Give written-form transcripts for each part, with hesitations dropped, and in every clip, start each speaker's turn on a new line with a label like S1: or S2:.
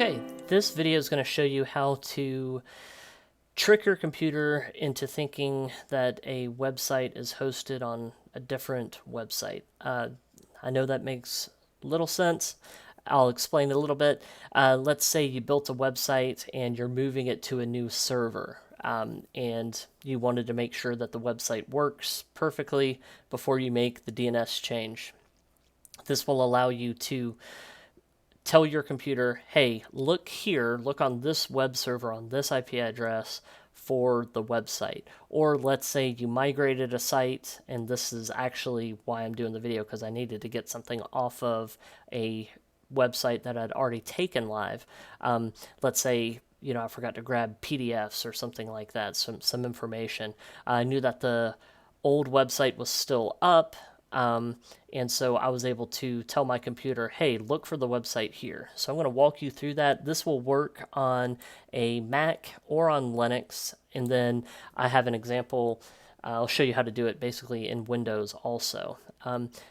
S1: Okay, this video is going to show you how to trick your computer into thinking that a website is hosted on a different website. I know that makes little sense. I'll explain a little bit. Let's say you built a website and you're moving it to a new server. And you wanted to make sure that the website works perfectly before you make the DNS change. This will allow you to tell your computer, hey, look here, look on this web server on this IP address for the website. Or let's say you migrated a site, and this is actually why I'm doing the video, because I needed to get something off of a website that I'd already taken live. Let's say I forgot to grab PDFs or something like that, some information. I knew that the old website was still up, and so I was able to tell my computer, hey, look for the website here. So I'm going to walk you through that. This will work on a Mac or on Linux. And then I have an example. I'll show you how to do it basically in Windows also.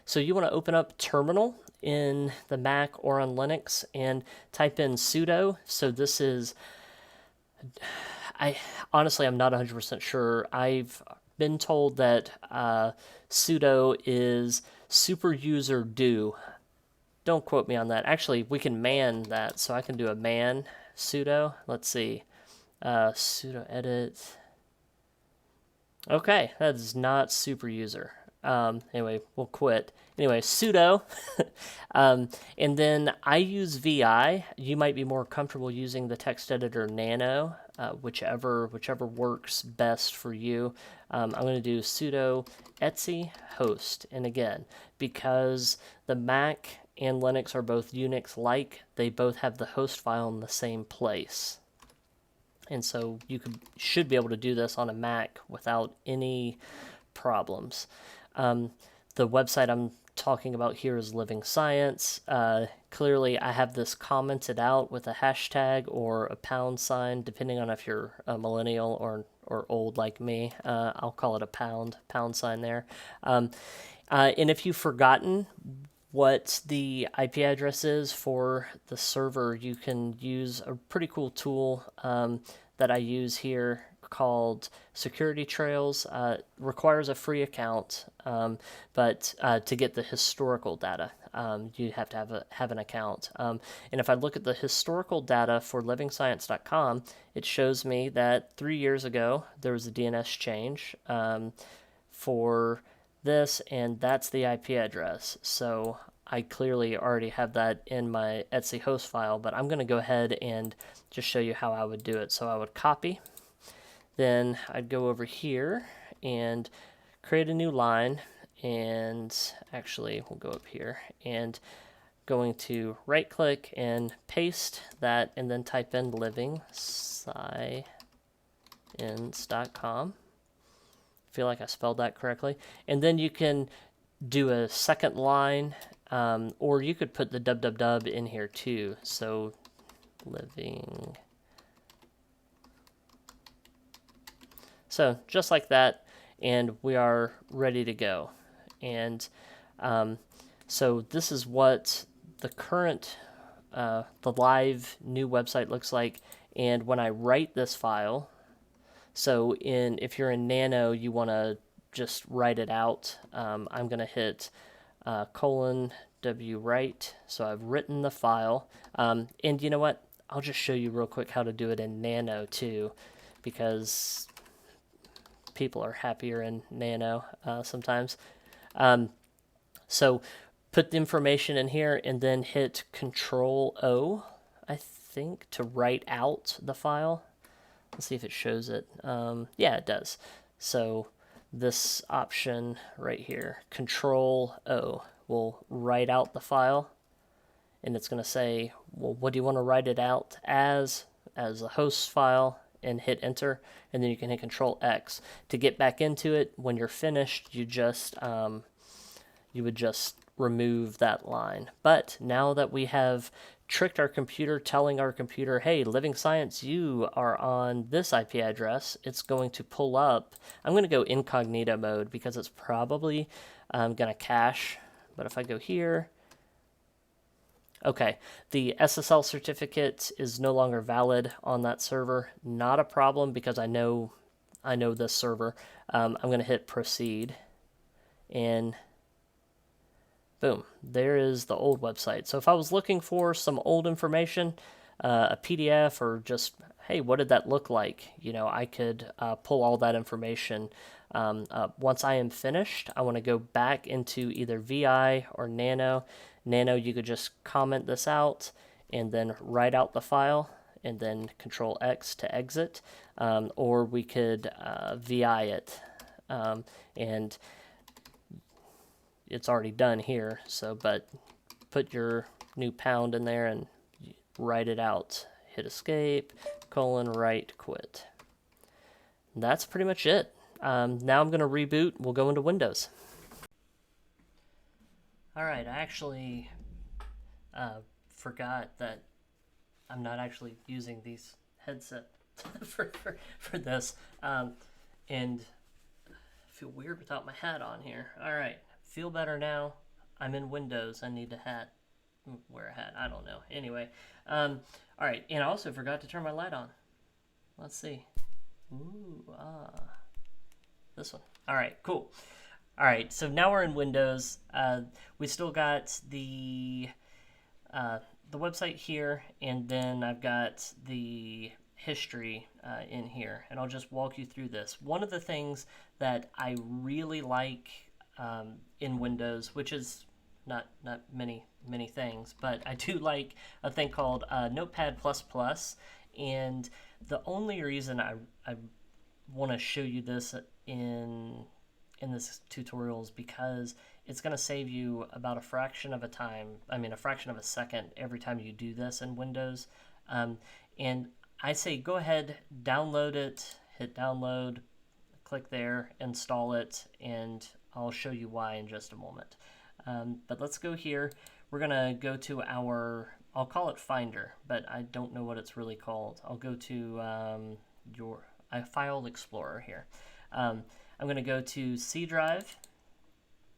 S1: So you want to open up Terminal in the Mac or on Linux and type in sudo. So this is, I'm not 100% sure. I've been told that sudo is super user do. Don't quote me on that. Actually, we can man that, so I can do a man sudo. Let's see. Sudo edit. Okay, that is not super user. Anyway, we'll quit. Anyway, sudo. And then I use VI. You might be more comfortable using the text editor Nano, whichever works best for you. I'm going to do sudo etc host. And again, because the Mac and Linux are both Unix-like, they both have the host file in the same place. And so you should be able to do this on a Mac without any problems. The website I'm talking about here is Living Science. Clearly, I have this commented out with a hashtag or a £, depending on if you're a millennial or old like me. I'll call it a pound sign there. And if you've forgotten what the IP address is for the server, you can use a pretty cool tool that I use here called Security Trails. Requires a free account, but to get the historical data, you have to have an account. And if I look at the historical data for livingscience.com, it shows me that 3 years ago there was a DNS change for this, and that's the IP address. So I clearly already have that in my etc host file, but I'm going to go ahead and just show you how I would do it. So I would copy, then I'd go over here and create a new line, and actually we'll go up here and going to right click and paste that, and then type in livingscience.com. Feel like I spelled that correctly. And then you can do a second line, or you could put the www in here too. So living. So just like that, and we are ready to go. And so this is what the current, the live new website looks like. And when I write this file, so if you're in Nano, you want to just write it out. I'm going to hit :w write. So I've written the file. And you know what? I'll just show you real quick how to do it in Nano too, because people are happier in Nano sometimes. So put the information in here and then hit Control-O, I think, to write out the file. Let's see if it shows it. Yeah, it does. So this option right here, Control-O, will write out the file. And it's going to say, well, what do you want to write it out as a host file, and hit enter. And then you can hit Control-X. To get back into it, when you're finished, you would just remove that line. But now that we have tricked our computer, telling our computer, hey, Living Science, you are on this IP address, it's going to pull up. I'm going to go incognito mode because it's probably going to cache. But if I go here, Okay, the SSL certificate is no longer valid on that server. Not a problem because I know this server. I'm going to hit proceed, and boom, there is the old website. So if I was looking for some old information, a PDF, or just, hey, what did that look like? I could pull all that information up. Once I am finished, I want to go back into either VI or Nano. Nano, you could just comment this out and then write out the file and then Control X to exit, or we could VI it. And it's already done here, but put your new pound in there and write it out. Hit escape, write, quit. And that's pretty much it. Now I'm going to reboot. We'll go into Windows. All right, I actually forgot that I'm not actually using these headset for this, and I feel weird without my hat on here. All right, feel better now. I'm in Windows. I need a hat. Wear a hat. I don't know. Anyway, all right, and I also forgot to turn my light on. Let's see. Ooh, this one. All right, cool. All right, so now we're in Windows. We still got the website here, and then I've got the history in here, and I'll just walk you through this. One of the things that I really like in Windows, which is not many things, but I do like a thing called Notepad++, and the only reason I want to show you this in this tutorial is because it's going to save you about a fraction of a second every time you do this in Windows. And I say go ahead, download it, hit download, click there, install it, and I'll show you why in just a moment. But let's go here. We're going to go to I'll call it Finder, but I don't know what it's really called. I'll go to File Explorer here. I'm going to go to C drive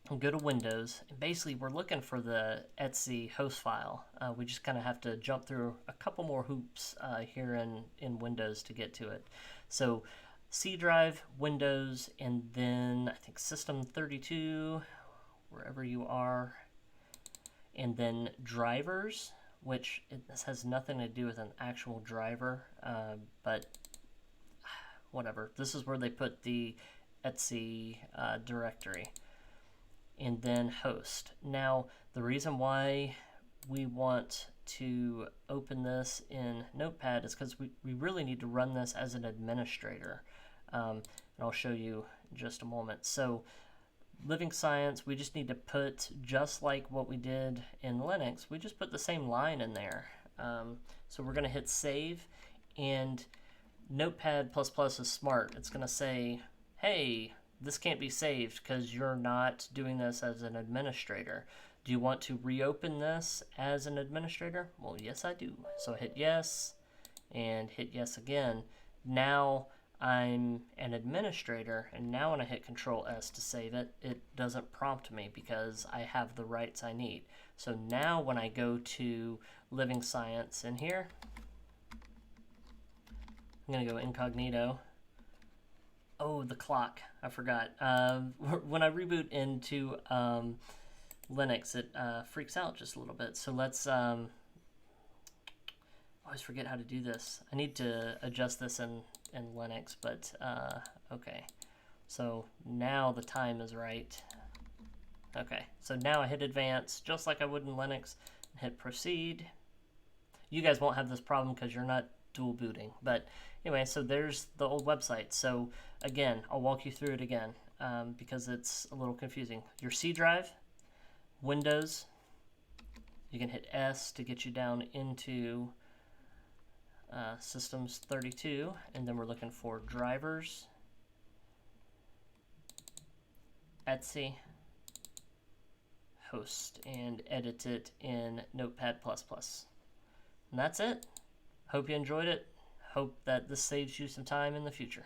S1: and go to Windows. And basically, we're looking for the etc host file. We just kind of have to jump through a couple more hoops here in Windows to get to it. So C drive, Windows, and then I think System 32, wherever you are, and then drivers, which this has nothing to do with an actual driver, but whatever. This is where they put the etc directory, and then host. Now, the reason why we want to open this in Notepad is because we really need to run this as an administrator, and I'll show you in just a moment. So Living Science, we just need to put, just like what we did in Linux, we just put the same line in there. So we're going to hit save, and Notepad++ is smart. It's going to say, hey, this can't be saved because you're not doing this as an administrator. Do you want to reopen this as an administrator? Well, yes, I do. So hit yes, and hit yes again. Now I'm an administrator, and now when I hit Control S to save it, it doesn't prompt me because I have the rights I need. So now when I go to Living Science in here, I'm going to go incognito. Oh, the clock. I forgot. When I reboot into Linux, it freaks out just a little bit. So let's... I always forget how to do this. I need to adjust this in Linux, but okay. So now the time is right. Okay, so now I hit advance, just like I would in Linux, and hit proceed. You guys won't have this problem because you're not dual booting, but anyway, so there's the old website. So again, I'll walk you through it again because it's a little confusing. Your C drive, Windows, you can hit S to get you down into Systems 32, and then we're looking for drivers, etc, host, and edit it in Notepad++. And that's it. Hope you enjoyed it. Hope that this saves you some time in the future.